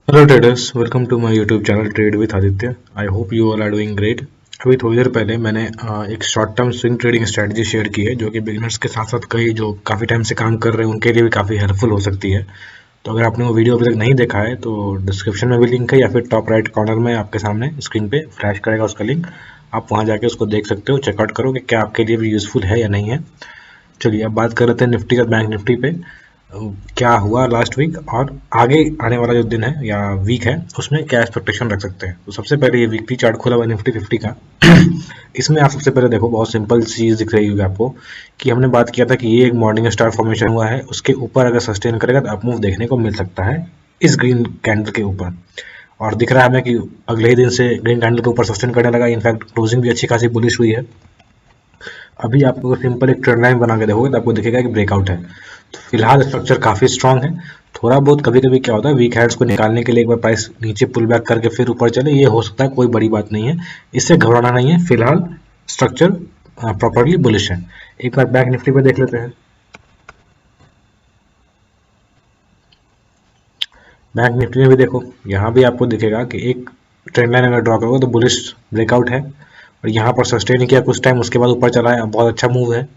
Hello traders, welcome to my YouTube channel trade with Aditya. I hope you all are doing great. अभी थोड़ी देर पहले मैंने एक short term swing trading strategy share की है, जो कि बिगिनर्स के साथ साथ कई जो काफ़ी टाइम से काम कर रहे हैं उनके लिए भी काफ़ी हेल्पफुल हो सकती है। तो अगर आपने वो वीडियो अभी तक नहीं देखा है तो डिस्क्रिप्शन में भी लिंक है, या फिर टॉप राइट कॉर्नर में आपके सामने स्क्रीन पे फ्लैश करेगा उसका लिंक। आप वहाँ जाके उसको देख सकते हो, चेकआउट करो कि क्या आपके लिए भी यूज़फुल है या नहीं है। चलिए अब बात कर लेते हैं निफ्टी का, बैंक निफ्टी पे क्या हुआ लास्ट वीक और आगे आने वाला जो दिन है या वीक है उसमें क्या एक्सपेक्टेशन रख सकते हैं। तो सबसे पहले ये वीकली चार्ट खोला हुआ निफ्टी 50 का। इसमें आप सबसे पहले देखो, बहुत सिंपल चीज दिख रही होगी आपको कि हमने बात किया था कि ये एक मॉर्निंग स्टार फॉर्मेशन हुआ है, उसके ऊपर अगर सस्टेन करेगा तो अप मूव देखने को मिल सकता है इस ग्रीन कैंडल के ऊपर। और दिख रहा है हमें कि अगले ही दिन से ग्रीन कैंडल के ऊपर सस्टेन करने लगा। इनफैक्ट क्लोजिंग भी अच्छी खासी बुलिश हुई है। अभी आपको सिंपल एक ट्रेंड लाइन बना के देखोगे तो आपको दिखेगा कि ब्रेकआउट है। तो फिलहाल स्ट्रक्चर काफी स्ट्रांग है। थोड़ा बहुत कभी कभी क्या होता है, वीक हेड्स को निकालने के लिए एक बार प्राइस नीचे पुल बैक करके फिर ऊपर चले, ये हो सकता है, कोई बड़ी बात नहीं है, इससे घबराना नहीं है। फिलहाल स्ट्रक्चर प्रॉपरली बुलिश है। एक बार बैंक निफ्टी पे देख लेते हैं। बैंक निफ्टी में भी देखो, यहाँ भी आपको दिखेगा कि एक ट्रेंड लाइन अगर ड्रॉ करोगे तो बुलिश ब्रेकआउट है, और यहाँ पर सस्टेन किया कुछ टाइम, उसके बाद ऊपर चला है, बहुत अच्छा मूव है।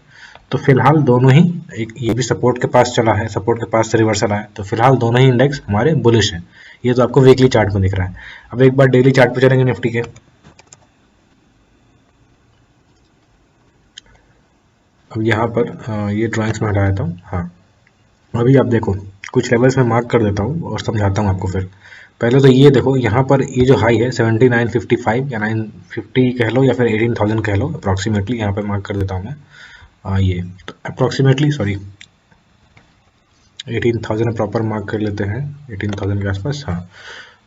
तो फिलहाल दोनों ही, एक ये भी सपोर्ट के पास चला है, सपोर्ट के पास से रिवर्सल आया, तो फिलहाल दोनों ही इंडेक्स हमारे बुलिश हैं। ये तो आपको वीकली चार्ट में दिख रहा है। अब एक बार डेली चार्ट पे चलेंगे निफ्टी के। अब यहाँ पर ये ड्राइंग्स में हटा देता हूँ। हाँ, अभी आप देखो, कुछ लेवल्स में मार्क कर देता हूँ और समझाता हूँ आपको। फिर पहले तो ये देखो, यहाँ पर ये जो हाई है 7955 या 950 कह लो या फिर 18,000 कह लो, अप्रॉक्सीमेटली यहाँ पे मार्क कर देता हूँ मैं। ये तो अप्रॉक्सीमेटली, सॉरी, 18,000 प्रॉपर मार्क कर लेते हैं, 18,000 के आसपास। हाँ,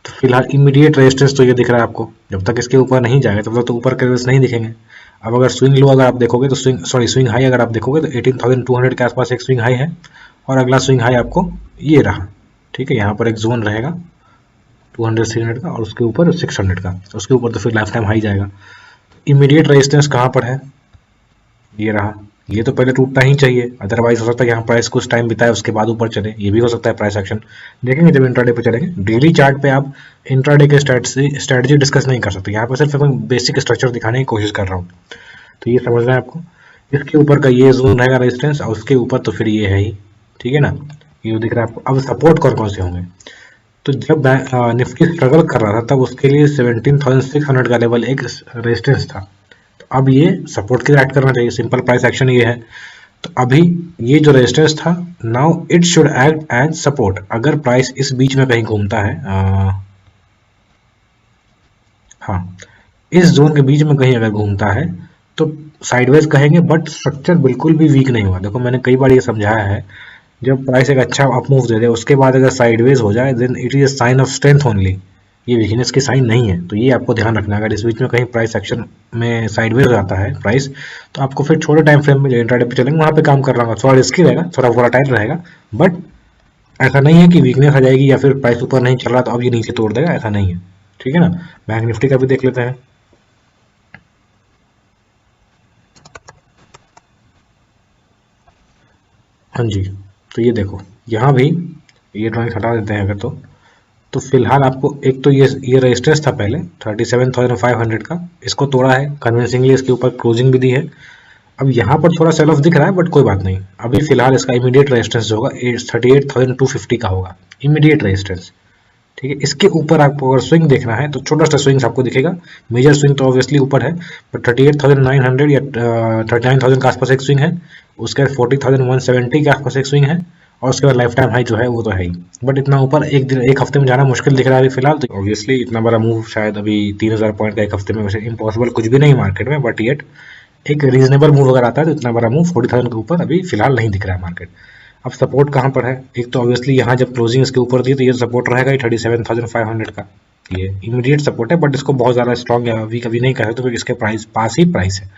तो फिलहाल इमीडिएट रेजिस्टेंस तो ये दिख रहा है आपको। जब तक इसके ऊपर नहीं जाएगा तब तक तो ऊपर के रेजिस्टेंस नहीं दिखेंगे। अब अगर स्विंग लो अगर आप देखोगे तो स्विंग हाई अगर आप देखोगे तो 18,200 के आसपास एक स्विंग हाई है, और अगला स्विंग हाई आपको ये रहा। ठीक है, यहाँ पर एक जोन रहेगा 200 300 का, और उसके ऊपर 600 का, उसके ऊपर तो फिर लाइफ टाइम हाई जाएगा। इमीडिएट रेजिस्टेंस कहाँ पर है, ये रहा। ये तो पहले टूटना ही चाहिए, अदरवाइज हो सकता है यहाँ प्राइस कुछ टाइम बिताए उसके बाद ऊपर चले, ये भी हो सकता है प्राइस एक्शन। देखेंगे जब इंट्राडे पे चलेंगे। डेली चार्ट पे आप इंट्राडे के स्ट्रेटजी डिस्कस नहीं कर सकते, यहाँ पर सिर्फ मैं बेसिक स्ट्रक्चर दिखाने की कोशिश कर रहा हूँ। तो ये समझना है आपको। इसके ऊपर का ये जोन रहेगा रेजिस्टेंस, और उसके ऊपर तो फिर ये है ही। ठीक है ना, ये दिख रहा है आपको। अब सपोर्ट कौन कौन से होंगे, तो जब निफ्टी स्ट्रगल कर रहा था तब उसके लिए 17,600 का लेवल एक रेजिस्टेंस था। तो अब ये सपोर्ट की तरह एक्ट करना चाहिए, सिंपल प्राइस एक्शन ये है। तो अभी ये जो रेजिस्टेंस था, now it should act as support. अगर प्राइस इस बीच में कहीं घूमता है, हाँ, इस जोन के बीच में कहीं अगर घूमता है तो साइडवेज कहेंगे, बट स्ट्रक्चर बिल्कुल भी वीक नहीं हुआ। देखो मैंने कई बार ये समझाया है, जब प्राइस एक अच्छा अप मूव दे दे उसके बाद अगर साइडवेज हो जाए then it is sign of strength only, ये वीकनेस की साइन नहीं है। तो ये आपको ध्यान रखना है। अगर इस बीच में कहीं प्राइस एक्शन में साइडवेज हो जाता है प्राइस, तो आपको फिर छोटे टाइम फ्रेम में जो इंट्राडे पे चलेंगे वहां पे काम करना होगा। थोड़ा रिस्की रहेगा, थोड़ा वोलाटाइल रहेगा, बट ऐसा नहीं है कि वीकनेस आ जाएगी या फिर प्राइस ऊपर नहीं चल रहा तो अब ये नीचे तोड़ देगा, ऐसा नहीं है। ठीक है ना। बैंक निफ्टी का भी देख लेते हैं। हाँ जी, तो ये देखो, यहाँ भी ये ड्राइंग हटा देते हैं अगर तो फिलहाल आपको एक तो ये रेजिस्टेंस था पहले 37,500 का, इसको तोड़ा है कन्विंसिंगली, इसके ऊपर क्लोजिंग भी दी है। अब यहाँ पर थोड़ा सेल ऑफ दिख रहा है, बट कोई बात नहीं। अभी फिलहाल इसका इमीडिएट रेजिस्टेंस जो होगा 38,250 का होगा, इमीडिएट रेजिस्टेंस। ठीक है, इसके ऊपर आपको अगर स्विंग देखना है तो छोटा सा स्विंग आपको दिखेगा। मेजर स्विंग तो ऑब्वियसली ऊपर है, बट 38,900 या 39,000 के आसपास एक स्विंग है, उसके बाद 40,170 के आसपास एक स्विंग है, और उसके बाद लाइफ टाइम हाई जो है वो तो है ही। बट इतना ऊपर एक दिन एक हफ्ते में जाना मुश्किल दिख रहा है अभी फिलहाल। तो ऑब्वियसली इतना बड़ा मूव शायद अभी 3,000 पॉइंट का एक हफ्ते में, वैसे इम्पॉसिबल कुछ भी नहीं मार्केट में, बट येट एक रीजनेबल मूव अगर आता है तो इतना बड़ा मूव 40,000 के ऊपर अभी फिलहाल नहीं दिख रहा है मार्केट। अब सपोर्ट कहाँ पर है, एक तो ऑब्वियसली यहाँ जब क्लोजिंग इसके ऊपर थी तो ये सपोर्ट रहेगा 37,500 का, ये इमीडिएट सपोर्ट है, बट इसको बहुत ज़्यादा स्ट्रॉन्ग या वीक अभी नहीं कह सकते क्योंकि इसके प्राइस पास ही प्राइस है।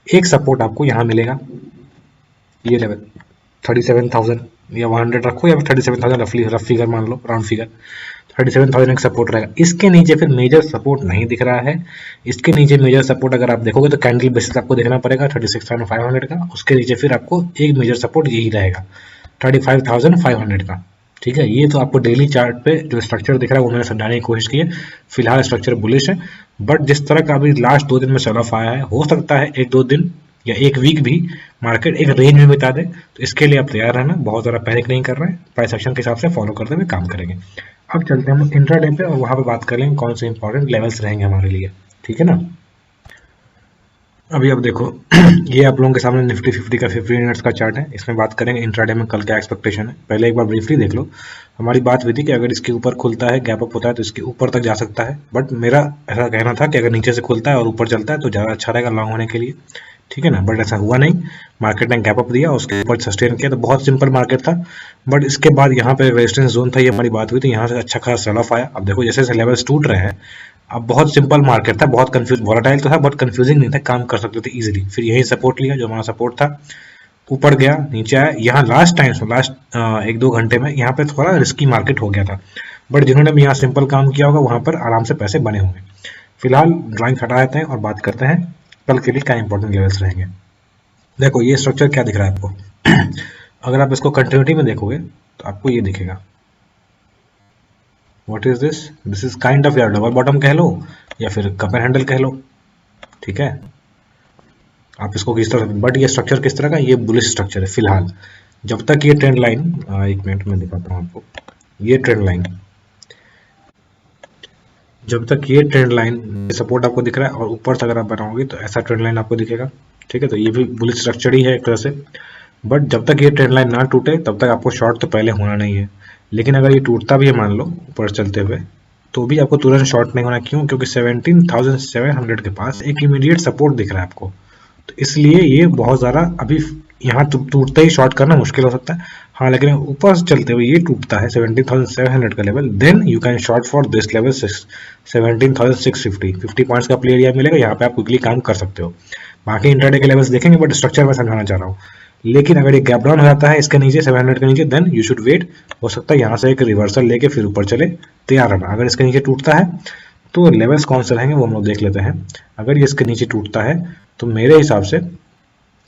एक सपोर्ट आपको यहाँ मिलेगा, ये लेवल 37,000 या 100 रखो, या फिर 37,000 रफली रफ फिगर मान लो, राउंड फिगर 37,000 एक सपोर्ट रहेगा। इसके नीचे फिर मेजर सपोर्ट नहीं दिख रहा है। इसके नीचे मेजर सपोर्ट अगर आप देखोगे तो कैंडल बेसिस आपको देखना पड़ेगा 36,500 का, उसके नीचे फिर आपको एक मेजर सपोर्ट यही रहेगा 35,500 का। ठीक है। ये तो आपको डेली चार्ट पे जो स्ट्रक्चर दिख रहा है वो मैंने समझाने की कोशिश की है। फिलहाल स्ट्रक्चर बुलिश है, बट जिस तरह का अभी लास्ट 2 दिन में सेल ऑफ आया है, हो सकता है 1-2 दिन या 1 वीक भी मार्केट एक रेंज में बिता दे। तो इसके लिए आप तैयार रहना, बहुत ज़्यादा पैनिक नहीं कर रहे हैं, प्राइस एक्शन के हिसाब से फॉलो करते हुए काम करेंगे। अब चलते हैं हम इंट्राडे पे और वहाँ पे बात कर लेंगे कौन से इंपॉर्टेंट लेवल्स रहेंगे हमारे लिए, ठीक है ना। अभी अब देखो ये आप लोगों के सामने निफ्टी 50 का 15 मिनट्स का चार्ट है। इसमें बात करेंगे इंट्राडे में कल क्या एक्सपेक्टेशन है। पहले एक बार ब्रीफली देख लो। हमारी बात हुई थी कि अगर इसके ऊपर खुलता है, गैप अप होता है, तो इसके ऊपर तक जा सकता है, बट मेरा ऐसा कहना था कि अगर नीचे से खुलता है और ऊपर चलता है तो ज़्यादा अच्छा रहेगा लॉन्ग होने के लिए, ठीक है ना। बट ऐसा हुआ नहीं, मार्केट ने गैप अप दिया, उसके ऊपर सस्टेन किया, तो बहुत सिंपल मार्केट था। बट इसके बाद यहाँ पे रेजिस्टेंस जोन था, ये हमारी बात हुई थी, यहाँ से अच्छा खासा सेल ऑफ आया। अब देखो जैसे जैसे लेवल्स टूट रहे हैं, अब बहुत सिंपल मार्केट था, बहुत कंफ्यूज वॉलेटाइल तो था, बहुत कंफ्यूजिंग नहीं था, काम कर सकते थे इजीली। फिर यही सपोर्ट लिया जो हमारा सपोर्ट था, ऊपर गया, नीचे आया। यहाँ लास्ट टाइम लास्ट 1-2 घंटे में यहाँ पे थोड़ा रिस्की मार्केट हो गया था, बट जिन्होंने भी यहाँ सिंपल काम किया होगा वहाँ पर आराम से पैसे बने होंगे। फिलहाल ड्राइंग हटा देते हैं और बात करते हैं कल के लिए क्या इंपॉर्टेंट लेवल्स रहेंगे। देखो ये स्ट्रक्चर क्या दिख रहा है आपको अगर आप इसको कंटिन्यूटी में देखोगे तो आपको ये दिखेगा। What is this? This is kind of यार डबल बॉटम कह लो या फिर कप एंड हैंडल कह लो, ठीक है। आप इसको किस तरह, बट ये स्ट्रक्चर किस तरह का, ये बुलिश स्ट्रक्चर है फिलहाल। जब तक ये ट्रेंड लाइन, एक मिनट में दिखाता हूँ आपको, ये ट्रेंड लाइन, जब तक ये ट्रेंड लाइन सपोर्ट आपको दिख रहा है और ऊपर से अगर आप बनाओगे तो ऐसा ट्रेंड लाइन आपको दिखेगा, ठीक है। तो ये भी बुलिश स्ट्रक्चर ही है एक तरह से, बट जब तक ये ट्रेंड लाइन ना टूटे तब तक आपको शॉर्ट तो पहले होना नहीं है। लेकिन अगर ये टूटता भी है मान लो ऊपर चलते हुए, तो भी आपको तुरंत शॉर्ट नहीं होना। क्यों? क्योंकि 17,700 के पास एक इमीडिएट सपोर्ट दिख रहा है आपको, तो इसलिए ये बहुत ज़्यादा अभी यहाँ टूटते ही शॉर्ट करना मुश्किल हो सकता है। हाँ, लेकिन ऊपर से चलते हुए ये टूटता है 17,700 का level, then you can short for this level 17,650, 50 points का प्ले एरिया मिलेगा, यहाँ पे आप क्विकली काम कर सकते हो। बाकी इंट्राडे के लेवल्स देखेंगे, बट स्ट्रक्चर में समझाना चाह रहा हूँ। लेकिन अगर ये गैप डाउन हो जाता है इसके नीचे 700 के नीचे, देन यू शुड वेट। हो सकता है यहाँ से एक रिवर्सल लेके फिर ऊपर चले, तैयार रहना। अगर इसके नीचे टूटता है तो लेवल्स कौन से रहेंगे वो हम लोग देख लेते हैं। अगर ये इसके नीचे टूटता है तो मेरे हिसाब से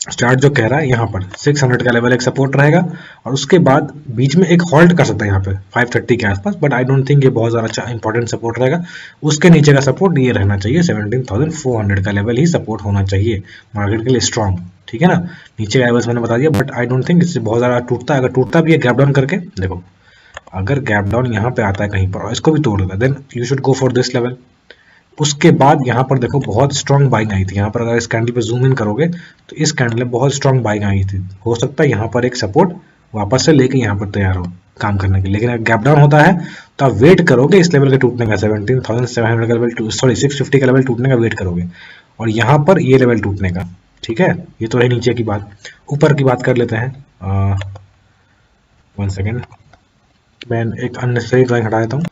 स्टार्ट जो कह रहा है यहाँ पर 600 का लेवल एक सपोर्ट रहेगा, और उसके बाद बीच में एक होल्ड कर सकता है यहाँ पे 530 के आसपास, बट आई डोंट थिंक ये बहुत ज़्यादा अच्छा इंपॉर्टेंट सपोर्ट रहेगा। उसके नीचे का सपोर्ट ये रहना चाहिए, 17,400 का लेवल ही सपोर्ट होना चाहिए मार्केट के लिए स्ट्रॉन्ग, ठीक है ना। नीचे का लेवल्स मैंने बता दिया, बट आई डोंट थिंक इससे बहुत ज़्यादा टूटता है। अगर टूटता भी है गैप डाउन करके, देखो अगर गैप डाउन यहाँ पे आता है कहीं पर और इसको भी तोड़ देता है, then you should go for this level. उसके बाद यहाँ पर देखो बहुत स्ट्रॉन्ग बाइंग आई थी यहाँ पर, अगर इस कैंडल पे जूम इन करोगे तो इस कैंडल में बहुत स्ट्रॉन्ग बाइंग आई थी। हो सकता है यहाँ पर एक सपोर्ट वापस से लेके यहाँ पर तैयार हो काम करने के। लेकिन अगर गैप डाउन होता है तो आप वेट करोगे इस लेवल के टूटने का, 17,700 का लेवल, सॉरी 650 का लेवल टूटने का वेट करोगे, और यहाँ पर ये लेवल टूटने का, ठीक है। ये तो है नीचे की बात। ऊपर की बात कर लेते हैं। 1 सेकेंड, मैं एक अननेसेसरी ड्राइंग हटा देता हूँ।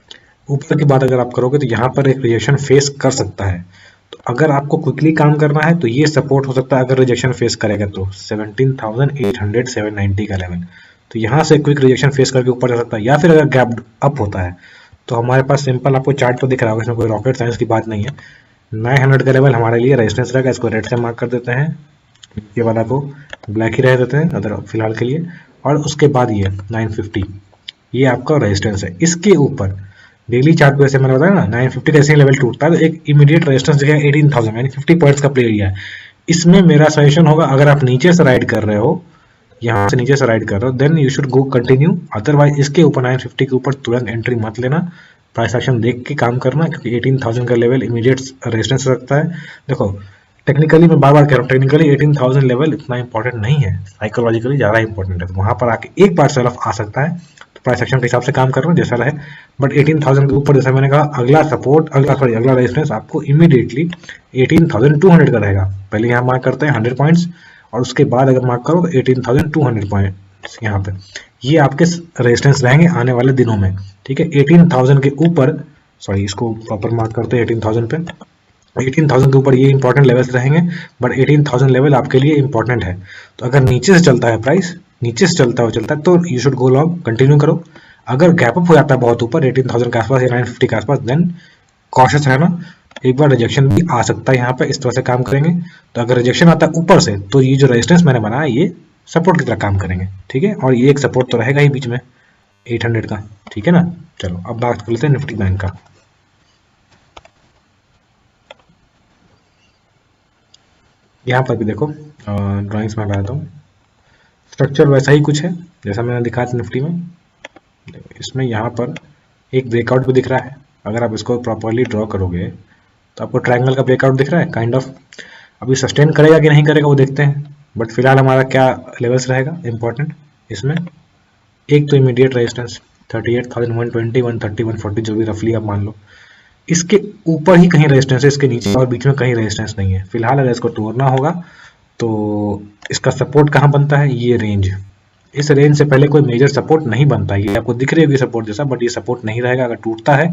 ऊपर की बात अगर आप करोगे तो यहाँ पर एक रिजेक्शन फेस कर सकता है, तो अगर आपको क्विकली काम करना है तो ये सपोर्ट हो सकता है। अगर रिजेक्शन फेस करेगा तो 17,800 790 का लेवल, तो यहाँ से क्विक रिजेक्शन फेस करके ऊपर जा सकता है। या फिर अगर गैप अप होता है तो हमारे पास सिंपल आपको चार्ट तो दिख रहा होगा, इसमें कोई रॉकेट साइंस की बात नहीं है। 900 का लेवल हमारे लिए रेजिस्टेंस रहेगा, इसको रेड से मार्क कर देते हैं, नीचे वाला को ब्लैक ही रह देते हैं अदर फिलहाल के लिए। और उसके बाद ये 950, ये आपका रेजिस्टेंस है। इसके ऊपर डेली चार्ट पे जैसे मैंने बताया ना, 950 का ऐसे लेवल टूटता है तो एक इमीडिएट रेजिस्टेंस दिखेगा 18,000, यानी 50 पॉइंट्स का प्ले एरिया है। इसमें मेरा सजेशन होगा, अगर आप नीचे से राइड कर रहे हो, यहाँ से नीचे से राइड कर रहे हो, then you should go continue. Otherwise इसके ऊपर 950 के ऊपर तुरंत एंट्री मत लेना, प्राइस एक्शन देख के काम करना, क्योंकि 18,000 का लेवल इमीडिएट रेजिस्टेंस रखता है। देखो टेक्निकली मैं बार बार कह रहा हूँ, टेक्निकली 18,000 लेवल इतना इंपॉर्टेंट नहीं है, साइकोलॉजिकली ज़्यादा इंपॉर्टेंट है। तो वहाँ पर आके एक बार सेल ऑफ आ सकता है, तो प्राइस एक्शन के हिसाब से काम करना जैसा रहे। बट 18,000 के ऊपर जैसा मैंने कहा, अगला सपोर्ट अगला रेजिस्टेंस आपको इमीडिएटली 18,200 का रहेगा। पहले यहाँ मार्क करते हैं 100 पॉइंट्स, और उसके बाद अगर मार्क करो तो 18,200 पॉइंट्स यहाँ पे, ये आपके रेजिस्टेंस रहेंगे आने वाले दिनों में, ठीक है। 18,000 के ऊपर, सॉरी इसको प्रॉपर मार्क करते हैं 18,000 पे, 18,000 के ऊपर ये इंपॉर्टेंट लेवल्स रहेंगे, बट 18,000 लेवल आपके लिए इंपॉर्टेंट है। तो अगर नीचे से चलता है प्राइस, नीचे से चलता है तो you should go long, continue करो। अगर गैप अप हो जाता है बहुत ऊपर 18,000 के आसपास या 950 के आसपास, देन कॉशियस रहना, एक बार रिजेक्शन भी आ सकता है यहाँ पे। इस तरह से काम करेंगे, तो अगर रिजेक्शन आता है ऊपर से तो ये जो रेजिस्टेंस मैंने बनाया ये सपोर्ट की तरह काम करेंगे, ठीक है। और ये एक सपोर्ट तो रहेगा ही बीच में, 800 का, ठीक है ना। चलो अब बात कर लेते हैं निफ्टी बैंक का। यहाँ पर भी देखो ड्राइंग्स में बताता हूँ, स्ट्रक्चर वैसा ही कुछ है जैसा मैंने दिखाया था निफ्टी में। इसमें यहाँ पर एक ब्रेकआउट भी दिख रहा है, अगर आप इसको प्रॉपरली ड्रॉ करोगे तो आपको ट्रायंगल का ब्रेकआउट दिख रहा है काइंड ऑफ। अभी सस्टेन करेगा कि नहीं करेगा वो देखते हैं, बट फिलहाल हमारा क्या लेवल्स रहेगा इंपॉर्टेंट इसमें। एक तो इमीडिएट रेजिस्टेंस 38,120, 130, 140 जो भी रफली आप मान लो, इसके ऊपर ही कहीं रेजिस्टेंस है, इसके नीचे और बीच में कहीं रेजिस्टेंस नहीं है। फिलहाल अगर इसको तोड़ना होगा तो इसका सपोर्ट कहाँ बनता है, ये रेंज। इस रेंज से पहले कोई मेजर सपोर्ट नहीं बनता, ये आपको दिख रही होगी सपोर्ट जैसा, बट ये सपोर्ट नहीं रहेगा। अगर टूटता है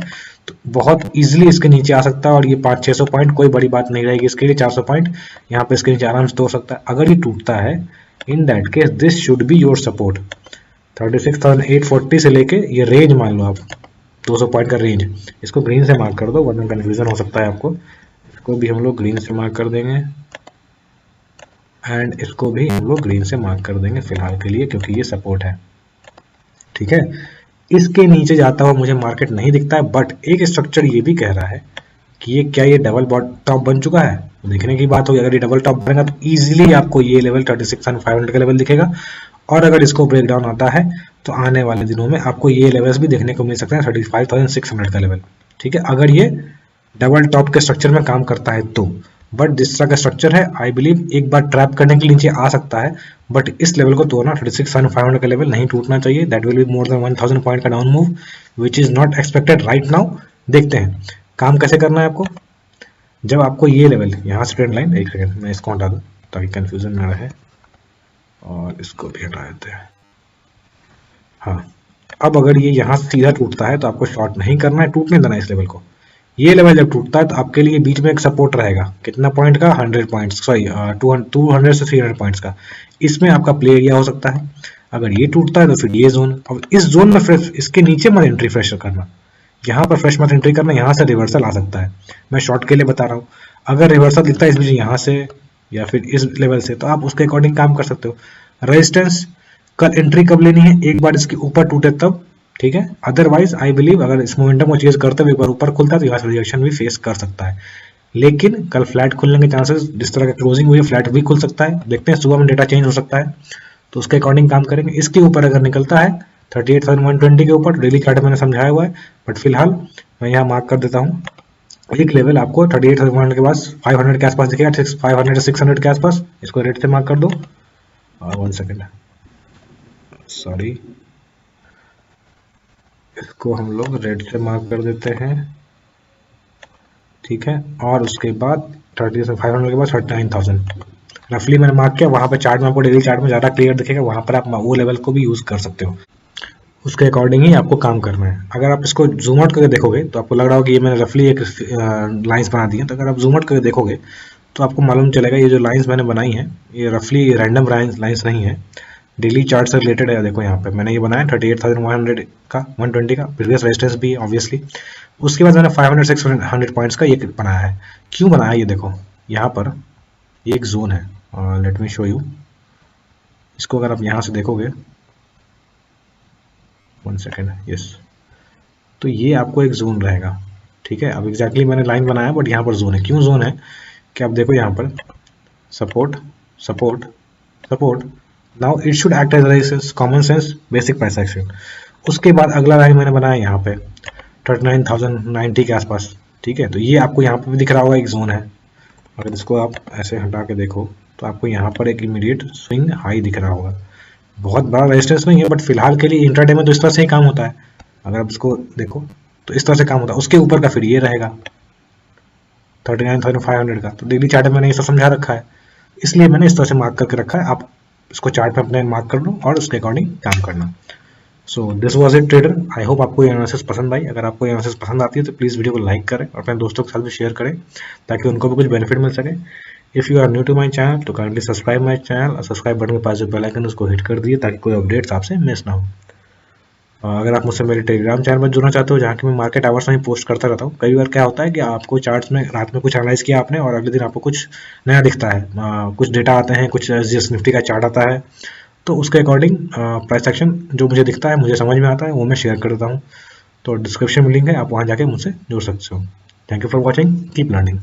तो बहुत इजीली इसके नीचे आ सकता है, और ये 500-600 पॉइंट कोई बड़ी बात नहीं रहेगी इसके लिए। 400 पॉइंट यहाँ पे इसके नीचे आराम से तोड़ सकता है। अगर ये टूटता है, in that case this should be your support. 36,840 से लेके ये रेंज मान लो आप, 200 पॉइंट का रेंज। इसको ग्रीन से मार्क कर दो वरना कन्फ्यूजन हो सकता है आपको। इसको भी हम लोग ग्रीन से मार्क कर देंगे, एंड इसको भी हम लोग ग्रीन से मार्क कर देंगे फिलहाल के लिए, क्योंकि ये सपोर्ट है, ठीक है। इसके नीचे जाता हुआ मुझे मार्केट नहीं दिखता है, बट एक स्ट्रक्चर ये भी कह रहा है कि ये क्या ये डबल टॉप बन चुका है। देखने की बात होगी, अगर ये डबल टॉप बनेगा तो इजीली आपको ये लेवल 36,500 का लेवल दिखेगा, और अगर इसको ब्रेक डाउन आता है तो आने वाले दिनों में आपको ये लेवल्स भी देखने को मिल सकते हैं 35,600 का लेवल, ठीक है, अगर ये डबल टॉप के स्ट्रक्चर में काम करता है तो। बट जिस तरह का स्ट्रक्चर है, आई बिलीव एक बार ट्रैप करने के नीचे आ सकता है, बट इस लेवल को तोड़ना 36,500 का लेवल नहीं टूटना चाहिए। That will be more than 1000 point का down move, which is not expected right now. देखते हैं काम कैसे करना है आपको। जब आपको ये लेवल यहाँ से ट्रेंड लाइन, एक सेकंड मैं इसको हटा दूँ ताकि कंफ्यूजन ना रहे, और इसको भी हटा देते हैं। हाँ, अब अगर ये यहाँ से सीधा टूटता है तो आपको शॉर्ट नहीं करना है, टूटने देना इस लेवल को। ये लेवल जब टूटता है तो आपके लिए बीच में एक सपोर्ट रहेगा, कितना पॉइंट का, 100 पॉइंट्स, सॉरी 200 से 300 पॉइंट्स का। इसमें आपका प्ले एरिया हो सकता है। अगर ये टूटता है तो फिर ये जोन, अब इस जोन में फ्रेश, इसके नीचे मत एंट्री फ्रेश करना, यहाँ पर फ्रेश मत एंट्री करना, यहाँ से रिवर्सल आ सकता है। मैं शॉर्ट के लिए बता रहा हूँ, अगर रिवर्सल दिखता है इस बीच यहाँ से या फिर इस लेवल से, तो आप उसके अकॉर्डिंग काम कर सकते हो। रेजिस्टेंस कल एंट्री कब लेनी है, एक बार इसके ऊपर टूटे तब, ठीक है। अदरवाइज आई बिलीव अगर इस मोमेंटम को चेज करते हुए एक बार ऊपर खुलता है तो यहाँ से रिजेक्शन भी फेस कर सकता है। लेकिन कल फ्लैट खुलने के चांसेस, जिस तरह का क्लोजिंग हुई है फ्लैट भी खुल सकता है। देखते हैं, सुबह में डेटा चेंज हो सकता है तो उसके अकॉर्डिंग काम करेंगे। इसके ऊपर अगर निकलता है 38,120 के ऊपर, डेली चार्ट मैंने समझाया हुआ है, बट फिलहाल मैं यहाँ मार्क कर देता हूँ। एक लेवल आपको 38,100 के पास 500 के आसपास दिखेगा, 500 से 600 के आसपास। इसको रेड से मार्क कर दो, और 1 सेकेंड, सॉरी, इसको हम लोग रेड से मार्क कर देते हैं, ठीक है। और उसके बाद 30,500 के बाद 39,000 रफली मैंने मार्क किया। वहाँ पे चार्ट में आपको डेली चार्ट में ज़्यादा क्लियर दिखेगा, वहाँ पर आप वो लेवल को भी यूज़ कर सकते हो। उसके अकॉर्डिंग ही आपको काम करना है। अगर आप इसको जूम आउट करके देखोगे तो आपको लग रहा होगा कि ये मैंने रफली एक लाइंस बना दी है, तो अगर आप जूम आउट करके देखोगे तो आपको मालूम चलेगा ये जो लाइंस मैंने बनाई हैं ये रफली रैंडम लाइंस नहीं है, डेली चार्ट से रिलेटेड है। देखो यहाँ पे मैंने ये बनाया 38,100 का, 120 का प्रीवियस रेजिस्टेंस भी ऑब्वियसली। उसके बाद मैंने 500-600 पॉइंट्स का ये बनाया है। क्यों बनाया, ये देखो यहाँ पर ये एक जोन है, लेट मी शो यू। इसको अगर आप यहाँ से देखोगे, 1 सेकेंड, यस, तो ये आपको एक जोन रहेगा, ठीक है। अब एग्जैक्टली मैंने लाइन बनाया, बट यहाँ पर जोन है। क्यों जोन है कि आप देखो यहाँ पर support support support, now it should act as resistance, common sense, basic price action. उसके बाद अगला लाइन मैंने बनाया यहाँ पे 39,090 के आसपास, ठीक है। तो ये आपको यहाँ पे भी दिख रहा होगा एक जोन है। अगर इसको आप ऐसे हटा के देखो तो आपको यहाँ पर एक इमीडिएट स्विंग हाई दिख रहा होगा। बहुत बड़ा रेजिस्टेंस नहीं है, बट फिलहाल के लिए इंट्राडे में तो इस तरह से ही काम होता है। अगर आप इसको देखो तो इस तरह से काम होता है। उसके ऊपर का फिर ये रहेगा 39,500 का। तो डेली चार्ट में मैंने ऐसा समझा रखा है, इसलिए मैंने इस तरह से मार्क करके रखा है। आप इसको चार्ट में अपने मार्क कर लो और उसके अकॉर्डिंग काम करना। So this was it trader. I hope आपको ये एनालिसिस पसंद आई। अगर आपको ये एनालिसिस पसंद आती है तो प्लीज़ वीडियो को लाइक करें और अपने दोस्तों के साथ भी शेयर करें ताकि उनको भी कुछ बेनिफिट मिल सके। If you are new to my channel तो काइंडली सब्सक्राइब माय चैनल, और सब्सक्राइब बटन के पास जो बेल आइकन है उसको हिट कर दिए ताकि कोई अपडेट्स आपसे मिस ना हो। अगर आप मुझसे मेरे टेलीग्राम चैनल में जुड़ना चाहते हो जहाँ की मैं मार्केट आवर्स में पोस्ट करता रहता हूँ। कई बार क्या होता है कि आपको चार्ट्स में रात में कुछ एनालाइज किया आपने और अगले दिन आपको कुछ नया दिखता है, कुछ डेटा आते हैं, कुछ जिस निफ्टी का चार्ट आता है तो उसके अकॉर्डिंग प्राइस सेक्शन जो मुझे दिखता है, मुझे समझ में आता है, वो मैं शेयर कर देता हूँ। तो डिस्क्रिप्शन में लिंक है, आप वहाँ जाके मुझसे जुड़ सकते हो। Thank you for watching, keep learning.